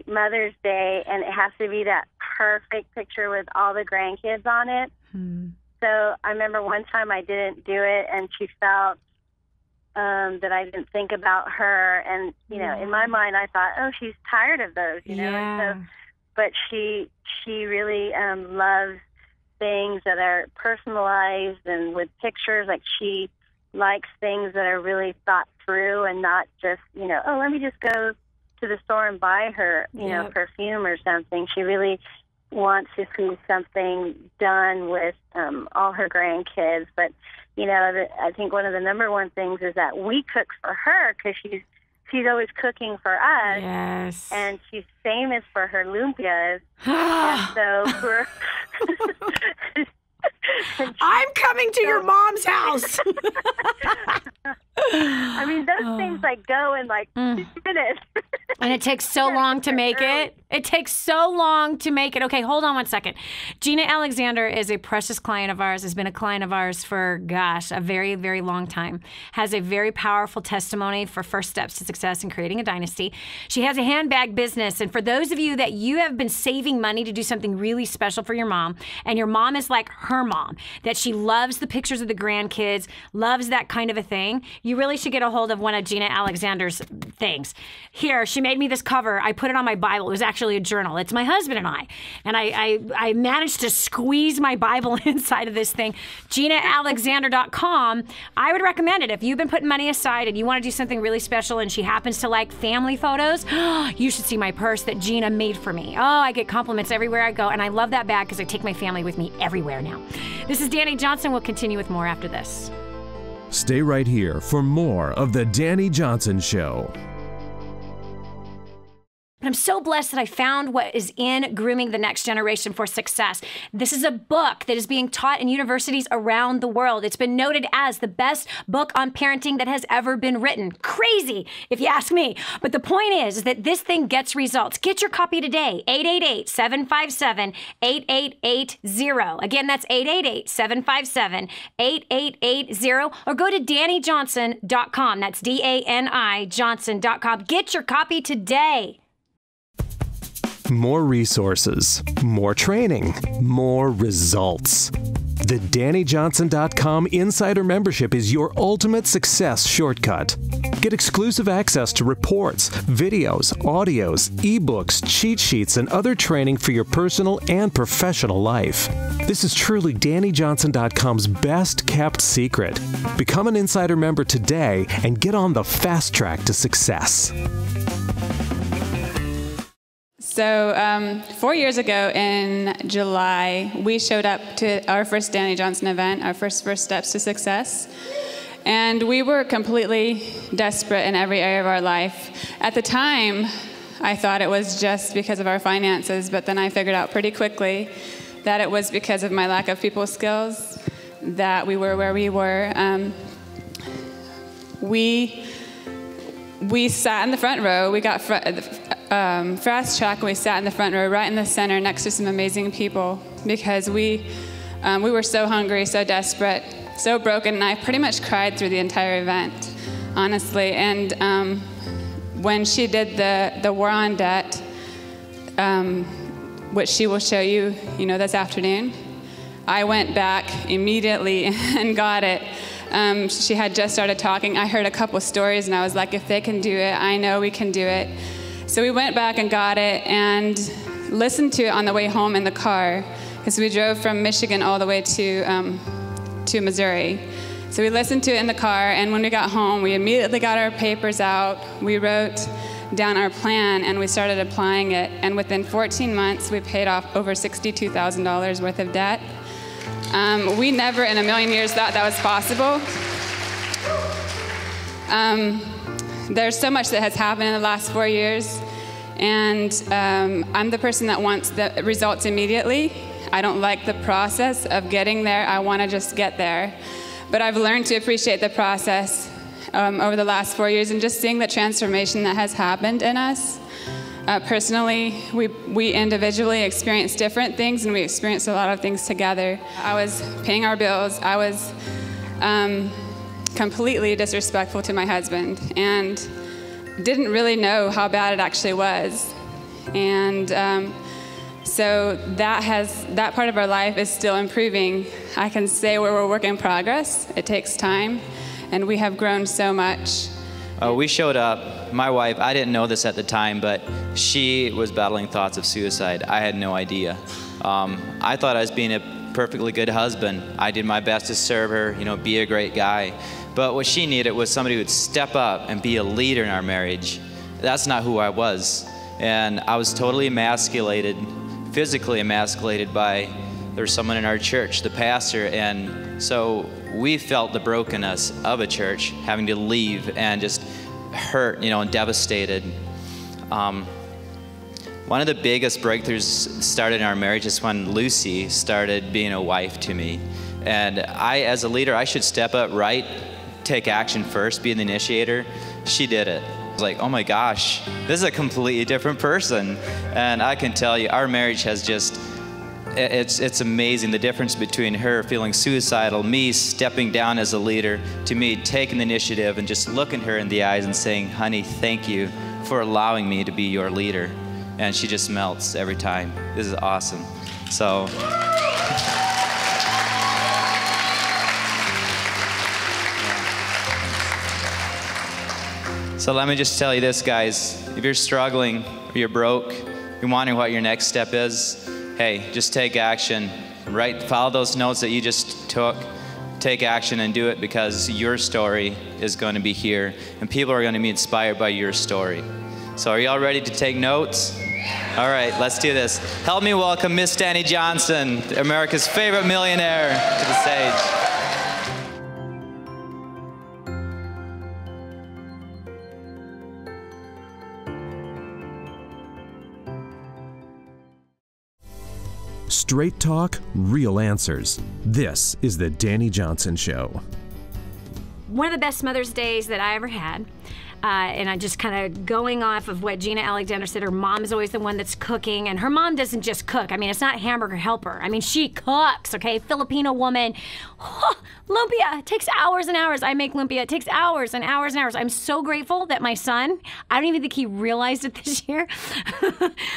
Mother's Day, and it has to be that perfect picture with all the grandkids on it. So I remember one time I didn't do it, and she felt that I didn't think about her, and in my mind I thought, oh, she's tired of those, Yeah. So, but she really loves things that are personalized and with pictures. Like, she likes things that are really thought through and not just oh, let me just go to the store and buy her perfume or something. She really wants to see something done with all her grandkids. But I think one of the number one things is that we cook for her, because she's always cooking for us. Yes. And she's famous for her lumpias. And so we're I'm coming to your mom's house. I mean, those things go in 2 minutes. And it takes so long to make it. It takes so long to make it. Okay, hold on one second. Gina Alexander is a precious client of ours, has been a client of ours for, a very, very long time. Has a very powerful testimony for first steps to success in creating a dynasty. She has a handbag business. And for those of you that you have been saving money to do something really special for your mom, and your mom is like her mom, that she loves the pictures of the grandkids, loves that kind of a thing, you really should get a hold of one of Gina Alexander's things. Here, she made me this cover. I put it on my Bible. It was actually a journal. It's my husband and I. And I managed to squeeze my Bible inside of this thing. GinaAlexander.com. I would recommend it. If you've been putting money aside and you want to do something really special and she happens to like family photos, you should see my purse that Gina made for me. Oh, I get compliments everywhere I go. And I love that bag because I take my family with me everywhere now. This is Dani Johnson. We'll continue with more after this. Stay right here for more of The Dani Johnson Show. I'm so blessed that I found what is in Grooming the Next Generation for Success. This is a book that is being taught in universities around the world. It's been noted as the best book on parenting that has ever been written. Crazy, if you ask me. But the point is that this thing gets results. Get your copy today, 888-757-8880. Again, that's 888-757-8880. Or go to DaniJohnson.com. That's DANI Johnson.com. Get your copy today. More resources, more training, more results. The DaniJohnson.com Insider Membership is your ultimate success shortcut. Get exclusive access to reports, videos, audios, ebooks, cheat sheets, and other training for your personal and professional life. This is truly DaniJohnson.com's best kept secret. Become an Insider member today and get on the fast track to success. So 4 years ago in July, we showed up to our first Dani Johnson event, our first steps to success. And we were completely desperate in every area of our life. At the time, I thought it was just because of our finances, but then I figured out pretty quickly that it was because of my lack of people skills that we were where we were. We sat in the front row. We got fast track, and we sat in the front row right in the center next to some amazing people because we were so hungry, so desperate, so broken, and I pretty much cried through the entire event, honestly. And when she did the War on Debt, which she will show you, this afternoon, I went back immediately and got it. She had just started talking. I heard a couple stories, and I was like, if they can do it, I know we can do it. So we went back and got it, and listened to it on the way home in the car, because we drove from Michigan all the way to Missouri. So we listened to it in the car, and when we got home, we immediately got our papers out. We wrote down our plan, and we started applying it. And within 14 months, we paid off over $62,000 worth of debt. We never in a million years thought that was possible. There's so much that has happened in the last 4 years, and I'm the person that wants the results immediately. I don't like the process of getting there. I want to just get there. But I've learned to appreciate the process over the last 4 years, and just seeing the transformation that has happened in us. Personally, we individually experienced different things, and we experienced a lot of things together. I was paying our bills. I was completely disrespectful to my husband and didn't really know how bad it actually was. And so that part of our life is still improving. I can say we're a work in progress. It takes time, and we have grown so much. We showed up. My wife, I didn't know this at the time, but she was battling thoughts of suicide. I had no idea. I thought I was being a perfectly good husband. I did my best to serve her, be a great guy. But what she needed was somebody who would step up and be a leader in our marriage. That's not who I was. And I was totally emasculated, physically emasculated by, there's someone in our church, the pastor, and so we felt the brokenness of a church, having to leave and just hurt, and devastated. One of the biggest breakthroughs started in our marriage is when Lucy started being a wife to me. And I, as a leader, I should step up, right? Take action first, be the initiator. She did it. I was like, oh my gosh, this is a completely different person. And I can tell you, our marriage has just, it's amazing the difference between her feeling suicidal, me stepping down as a leader, to me taking the initiative and just looking her in the eyes and saying, honey, thank you for allowing me to be your leader. And she just melts every time. This is awesome. So. So let me just tell you this, guys. If you're struggling or you're broke, you're wondering what your next step is, hey, just take action. Follow those notes that you just took. Take action and do it, because your story is going to be here, and people are going to be inspired by your story. So are y'all ready to take notes? All right, let's do this. Help me welcome Miss Dani Johnson, America's favorite millionaire, to the stage. Straight talk, real answers. This is the Dani Johnson Show. One of the best Mother's Days that I ever had, and I just kind of going off of what Gina Alexander said, her mom is always the one that's cooking, and her mom doesn't just cook. I mean, it's not Hamburger Helper. I mean, she cooks, okay? Filipino woman. Lumpia, it takes hours and hours. I make lumpia. It takes hours and hours and hours. I'm so grateful that my son, I don't even think he realized it this year,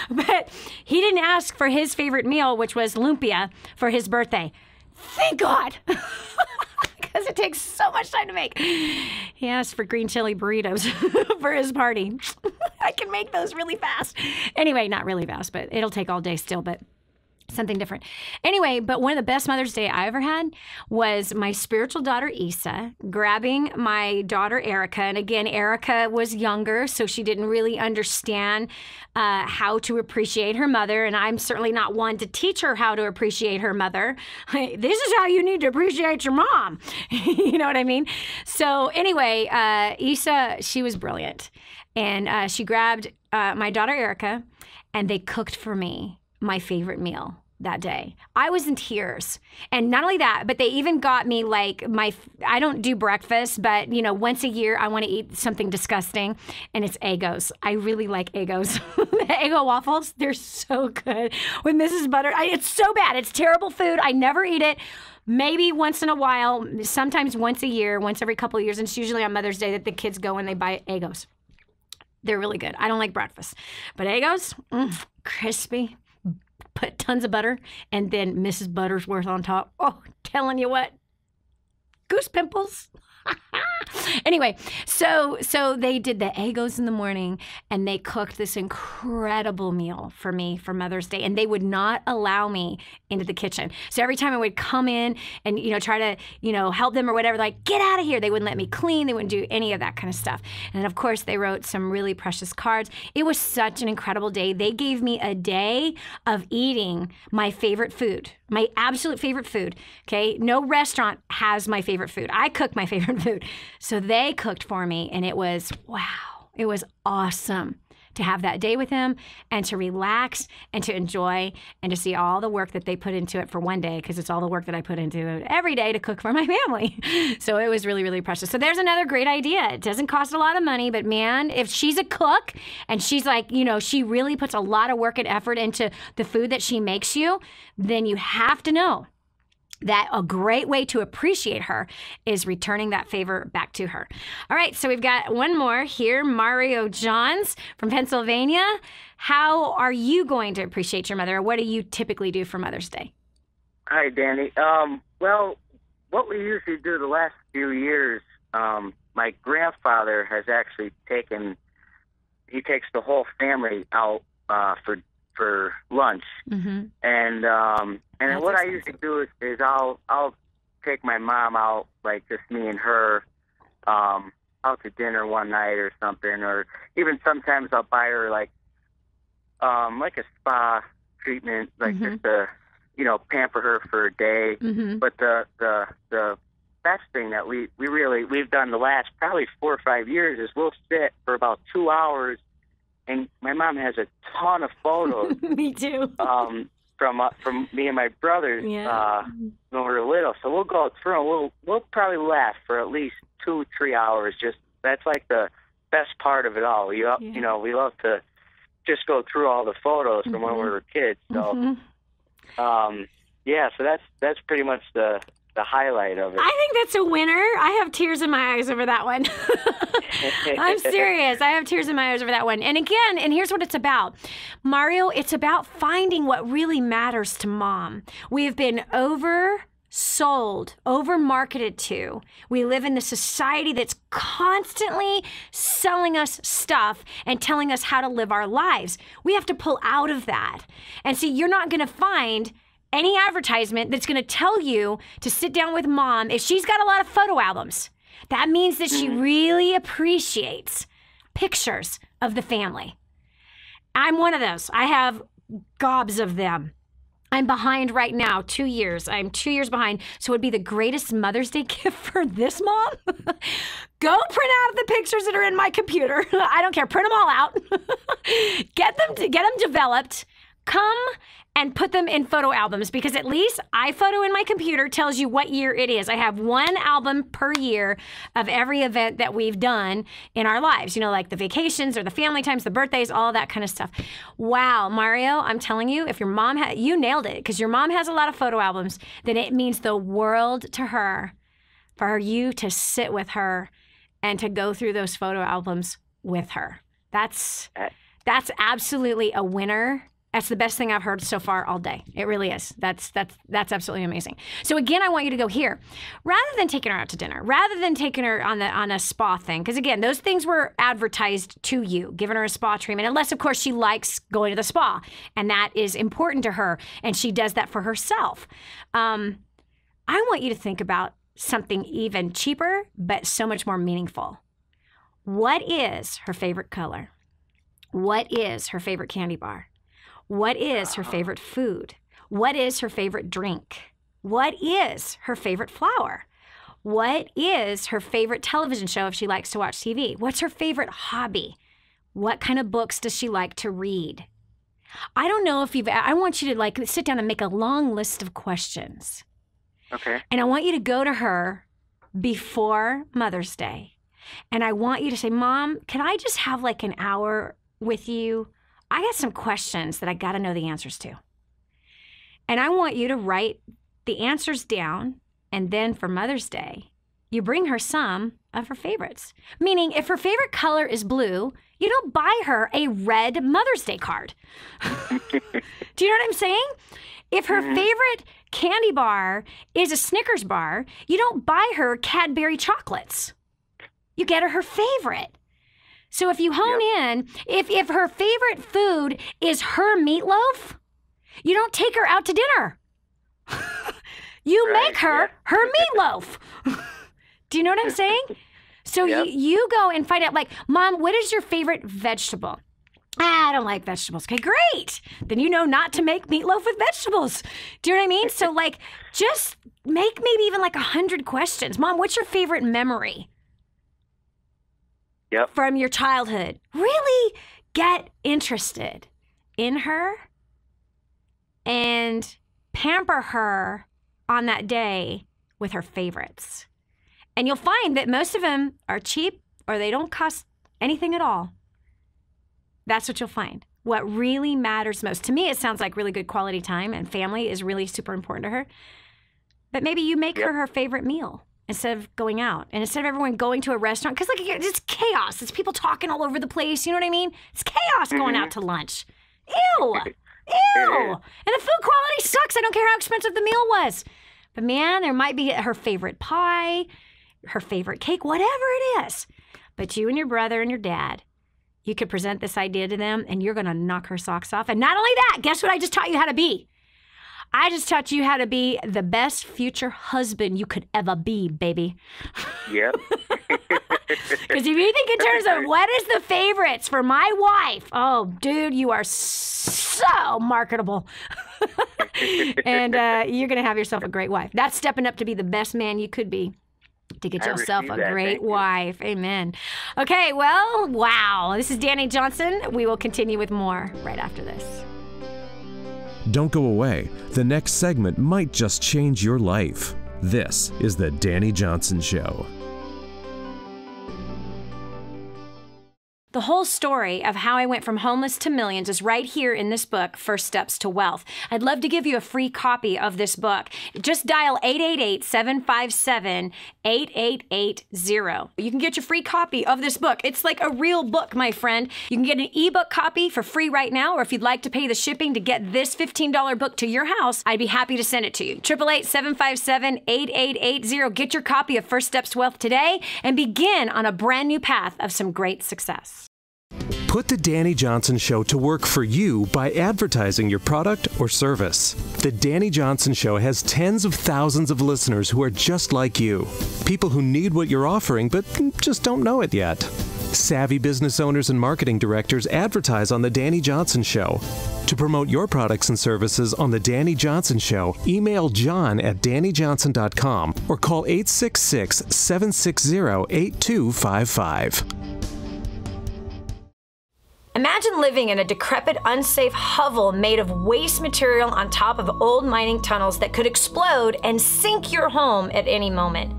but he didn't ask for his favorite meal, which was lumpia, for his birthday. Thank God. Because it takes so much time to make. He asked for green chili burritos for his party. I can make those really fast. Anyway, not really fast, but it'll take all day still, but something different. Anyway, but one of the best Mother's Day I ever had was my spiritual daughter, Isa, grabbing my daughter, Erica. And again, Erica was younger, so she didn't really understand how to appreciate her mother. And I'm certainly not one to teach her how to appreciate her mother. This is how you need to appreciate your mom. You know what I mean? So anyway, Isa, she was brilliant. And she grabbed my daughter, Erica, and they cooked for me my favorite meal that day. I was in tears. And not only that, but they even got me like I don't do breakfast, but once a year I want to eat something disgusting, and it's Eggos. I really like Eggos. The Eggo waffles, they're so good with Mrs. Butter. It's so bad. It's terrible food. I never eat it. Maybe once in a while, sometimes once a year, once every couple of years, and it's usually on Mother's Day that the kids go and they buy Eggos. They're really good. I don't like breakfast, but Eggos, crispy. Put tons of butter, and then Mrs. Buttersworth on top. Oh, telling you what, goose pimples. Anyway, so they did the Eggos in the morning, and they cooked this incredible meal for me for Mother's Day, and they would not allow me into the kitchen. So every time I would come in and, try to, help them or whatever, like, get out of here. They wouldn't let me clean. They wouldn't do any of that kind of stuff. And of course, they wrote some really precious cards. It was such an incredible day. They gave me a day of eating my favorite food, my absolute favorite food. Okay. No restaurant has my favorite food. I cook my favorite food. So they cooked for me, and it was, wow, it was awesome to have that day with them and to relax and to enjoy and to see all the work that they put into it for one day, because it's all the work that I put into it every day to cook for my family. So it was really, really precious. So there's another great idea. It doesn't cost a lot of money, but man, if she's a cook and she's like, she really puts a lot of work and effort into the food that she makes you, then you have to know that a great way to appreciate her is returning that favor back to her. All right, so we've got one more here, Mario Johns from Pennsylvania. How are you going to appreciate your mother, or what do you typically do for Mother's Day? Hi, Dani. Well, what we usually do the last few years, my grandfather has actually he takes the whole family out for lunch. Mm-hmm. And what I usually do is I'll take my mom out, like just me and her, out to dinner one night or something, or even sometimes I'll buy her like a spa treatment, like just to pamper her for a day. Mm-hmm. But the best thing that we've done the last probably 4 or 5 years is we'll sit for about 2 hours. And my mom has a ton of photos. Me too. From me and my brothers when we were little. So we'll go through and we'll probably laugh for at least 2-3 hours. Just that's like the best part of it all. We love to just go through all the photos from when we were kids. So so that's pretty much the highlight of it. I think that's a winner. I have tears in my eyes over that one. I'm serious. I have tears in my eyes over that one. And again, here's what it's about. Mario, it's about finding what really matters to mom. We have been oversold, over-marketed to. We live in a society that's constantly selling us stuff and telling us how to live our lives. We have to pull out of that. And see, you're not going to find any advertisement that's going to tell you to sit down with mom if she's got a lot of photo albums. That means that she really appreciates pictures of the family. I'm one of those. I have gobs of them. I'm behind right now, 2 years. I'm 2 years behind. So it would be the greatest Mother's Day gift for this mom. Go print out the pictures that are in my computer. I don't care. Print them all out. Get them developed. Come and put them in photo albums, because at least iPhoto in my computer tells you what year it is. I have one album per year of every event that we've done in our lives, like the vacations or the family times, the birthdays, all that kind of stuff. Wow, Mario, I'm telling you, if your mom you nailed it, because your mom has a lot of photo albums, then it means the world to her for you to sit with her and to go through those photo albums with her. That's absolutely a winner. That's the best thing I've heard so far all day. It really is. That's absolutely amazing. So again, I want you to go here. Rather than taking her out to dinner, rather than taking her on a spa thing, because again, those things were advertised to you, giving her a spa treatment, unless of course she likes going to the spa, and that is important to her, and she does that for herself. I want you to think about something even cheaper, but so much more meaningful. What is her favorite color? What is her favorite candy bar? What is her favorite food? What is her favorite drink? What is her favorite flower? What is her favorite television show if she likes to watch TV? What's her favorite hobby? What kind of books does she like to read? I don't know if I want you to sit down and make a long list of questions. Okay. And I want you to go to her before Mother's Day. And I want you to say, Mom, can I just have an hour with you? I got some questions that I got to know the answers to. And I want you to write the answers down. And then for Mother's Day, you bring her some of her favorites. Meaning, if her favorite color is blue, you don't buy her a red Mother's Day card. Do you know what I'm saying? If her favorite candy bar is a Snickers bar, you don't buy her Cadbury chocolates. You get her favorite. So if you hone in, if her favorite food is her meatloaf, you don't take her out to dinner. You make her meatloaf. Do you know what I'm saying? So you go and find out, like, Mom, what is your favorite vegetable? I don't like vegetables. Okay, great. Then you know not to make meatloaf with vegetables. Do you know what I mean? So, like, just make maybe even like 100 questions. Mom, what's your favorite memory? From your childhood? Really get interested in her and pamper her on that day with her favorites. And you'll find that most of them are cheap or they don't cost anything at all. That's what you'll find. What really matters most. To me, it sounds like really good quality time, and family is really super important to her. But maybe you make her favorite meal instead of going out. And instead of everyone going to a restaurant, because like it's chaos. It's people talking all over the place. You know what I mean? It's chaos going out to lunch. Ew. Ew. And the food quality sucks. I don't care how expensive the meal was. But man, there might be her favorite pie, her favorite cake, whatever it is. But you and your brother and your dad, you could present this idea to them and you're going to knock her socks off. And not only that, guess what I just taught you how to be? I just taught you how to be the best future husband you could ever be, baby. Yep. Because if you think in terms of what is the favorites for my wife, oh, dude, you are so marketable. And you're going to have yourself a great wife. That's stepping up to be the best man you could be. To get yourself a great wife. Amen. Okay, well, wow. This is Dani Johnson. We will continue with more right after this. Don't go away. The next segment might just change your life. This is the Dani Johnson Show. The whole story of how I went from homeless to millions is right here in this book, First Steps to Wealth. I'd love to give you a free copy of this book. Just dial 888-757-8880. You can get your free copy of this book. It's like a real book, my friend. You can get an ebook copy for free right now, or if you'd like to pay the shipping to get this $15 book to your house, I'd be happy to send it to you. 888-757-8880. Get your copy of First Steps to Wealth today and begin on a brand new path of some great success. Put the Dani Johnson Show to work for you by advertising your product or service. The Dani Johnson Show has tens of thousands of listeners who are just like you. People who need what you're offering but just don't know it yet. Savvy business owners and marketing directors advertise on the Dani Johnson Show. To promote your products and services on the Dani Johnson Show, email john@danijohnson.com or call 866-760-8255. Imagine living in a decrepit, unsafe hovel made of waste material on top of old mining tunnels that could explode and sink your home at any moment.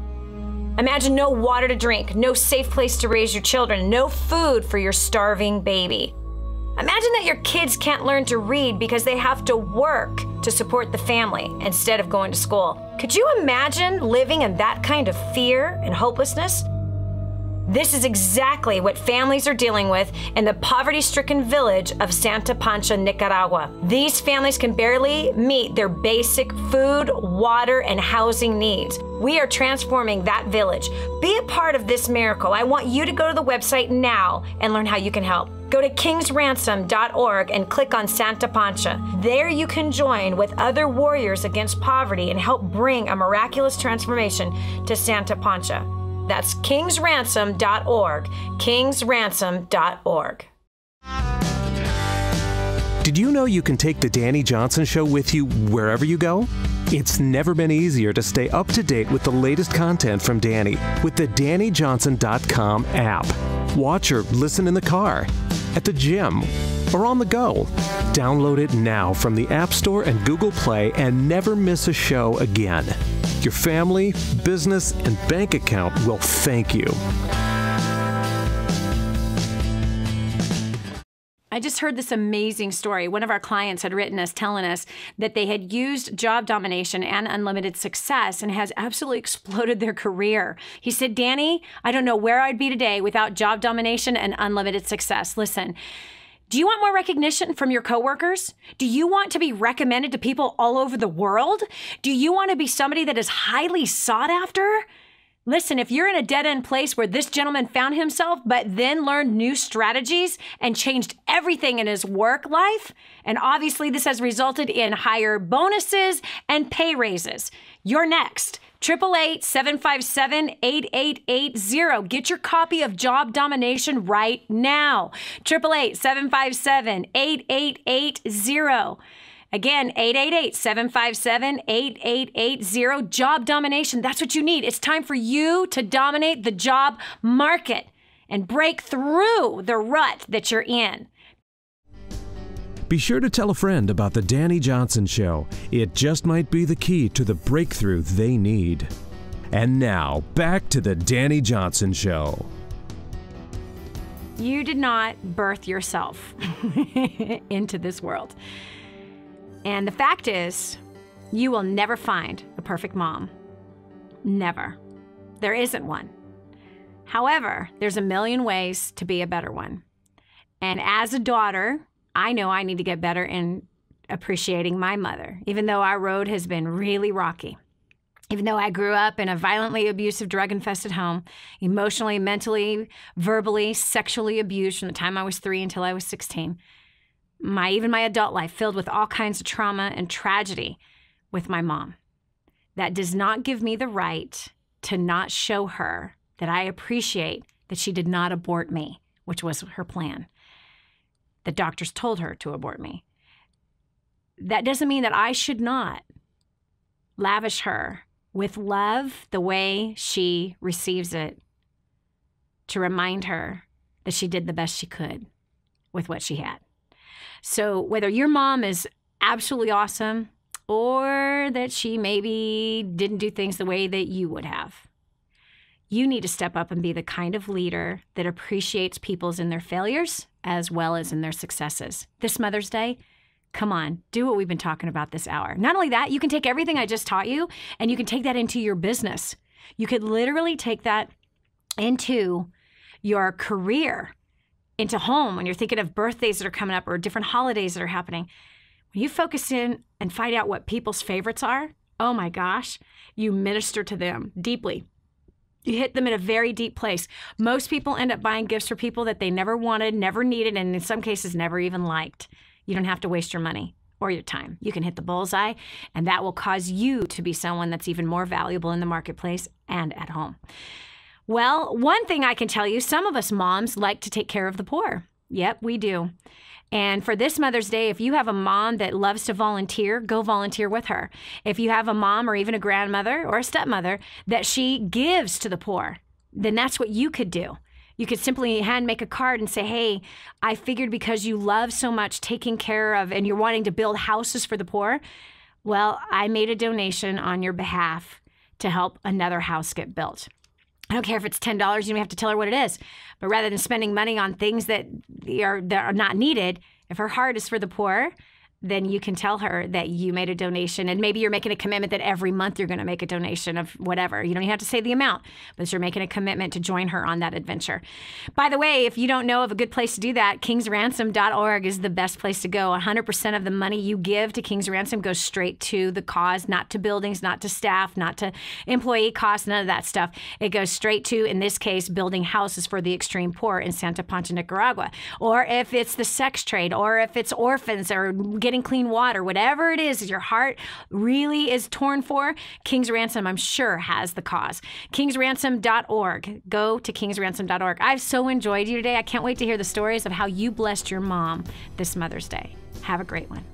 Imagine no water to drink, no safe place to raise your children, no food for your starving baby. Imagine that your kids can't learn to read because they have to work to support the family instead of going to school. Could you imagine living in that kind of fear and hopelessness? This is exactly what families are dealing with in the poverty-stricken village of Santa Pancha, Nicaragua. These families can barely meet their basic food, water, and housing needs. We are transforming that village. Be a part of this miracle. I want you to go to the website now and learn how you can help. Go to kingsransom.org and click on Santa Pancha. There you can join with other warriors against poverty and help bring a miraculous transformation to Santa Pancha. That's kingsransom.org, kingsransom.org. Did you know you can take the Dani Johnson Show with you wherever you go? It's never been easier to stay up to date with the latest content from Dani with the DaniJohnson.com app. Watch or listen in the car, at the gym, or on the go. Download it now from the App Store and Google Play and never miss a show again. Your family, business, and bank account will thank you. I just heard this amazing story. One of our clients had written us telling us that they had used job domination and unlimited success and has absolutely exploded their career. He said, Dani, I don't know where I'd be today without job domination and unlimited success. Listen, do you want more recognition from your coworkers? Do you want to be recommended to people all over the world? Do you want to be somebody that is highly sought after? Listen, if you're in a dead-end place where this gentleman found himself, but then learned new strategies and changed everything in his work life, and obviously this has resulted in higher bonuses and pay raises, you're next. 888-757-8880. Get your copy of Job Domination right now. 888-757-8880. Again, 888-757-8880. Job Domination. That's what you need. It's time for you to dominate the job market and break through the rut that you're in. Be sure to tell a friend about the Dani Johnson Show. It just might be the key to the breakthrough they need. And now, back to the Dani Johnson Show. You did not birth yourself into this world. And the fact is, you will never find a perfect mom. Never. There isn't one. However, there's a million ways to be a better one. And as a daughter, I know I need to get better in appreciating my mother, even though our road has been really rocky. Even though I grew up in a violently abusive, drug-infested home, emotionally, mentally, verbally, sexually abused from the time I was 3 until I was 16. Even my adult life filled with all kinds of trauma and tragedy with my mom. That does not give me the right to not show her that I appreciate that she did not abort me, which was her plan. The doctors told her to abort me. That doesn't mean that I should not lavish her with love the way she receives it, to remind her that she did the best she could with what she had. So whether your mom is absolutely awesome or that she maybe didn't do things the way that you would have, you need to step up and be the kind of leader that appreciates people in their failures as well as in their successes. This Mother's Day, come on, do what we've been talking about this hour. Not only that, you can take everything I just taught you and you can take that into your business. You could literally take that into your career, into home, when you're thinking of birthdays that are coming up or different holidays that are happening. When you focus in and find out what people's favorites are, oh my gosh, you minister to them deeply. You hit them in a very deep place. Most people end up buying gifts for people that they never wanted, never needed, and in some cases never even liked. You don't have to waste your money or your time. You can hit the bullseye, and that will cause you to be someone that's even more valuable in the marketplace and at home. Well, one thing I can tell you, some of us moms like to take care of the poor. Yep, we do. And for this Mother's Day, if you have a mom that loves to volunteer, go volunteer with her. If you have a mom or even a grandmother or a stepmother that she gives to the poor, then that's what you could do. You could simply hand make a card and say, hey, I figured because you love so much taking care of and you're wanting to build houses for the poor, well, I made a donation on your behalf to help another house get built. I don't care if it's $10, you don't have to tell her what it is. But rather than spending money on things that are not needed, if her heart is for the poor, then you can tell her that you made a donation. And maybe you're making a commitment that every month you're going to make a donation of whatever. You don't even have to say the amount, but you're making a commitment to join her on that adventure. By the way, if you don't know of a good place to do that, kingsransom.org is the best place to go. 100% of the money you give to King's Ransom goes straight to the cause, not to buildings, not to staff, not to employee costs, none of that stuff. It goes straight to, in this case, building houses for the extreme poor in Santa Poncha, Nicaragua. Or if it's the sex trade, or if it's orphans or getting clean water, whatever it is your heart really is torn for, King's Ransom, I'm sure, has the cause. kingsransom.org. Go to kingsransom.org. I've so enjoyed you today. I can't wait to hear the stories of how you blessed your mom this Mother's Day. Have a great one.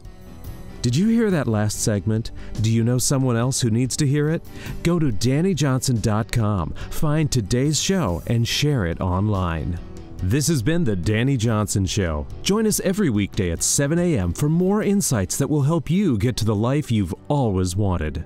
Did you hear that last segment? Do you know someone else who needs to hear it? Go to DaniJohnson.com, find today's show, and share it online. This has been The Dani Johnson Show. Join us every weekday at 7 a.m. for more insights that will help you get to the life you've always wanted.